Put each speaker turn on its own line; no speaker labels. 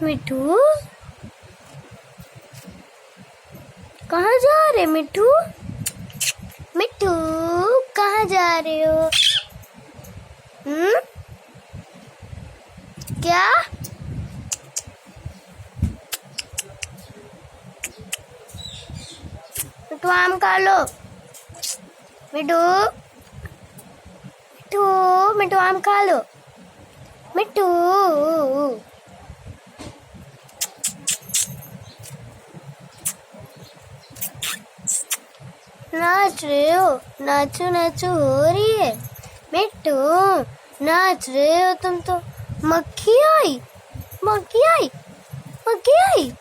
मिट्टू कहाँ जा रहे? मिट्टू मिट्टू कहाँ जा रहे हो? क्या? मिट्टू आम खा लो। मिट्टू मिट्टू मिट्टू आम खा लो। मिट्टू नाच रहे हो? नाचो नाचो हो रही है। मिट्टू नाच रहे हो तुम तो। मक्खी आई, मक्खी आई, मक्खी आई।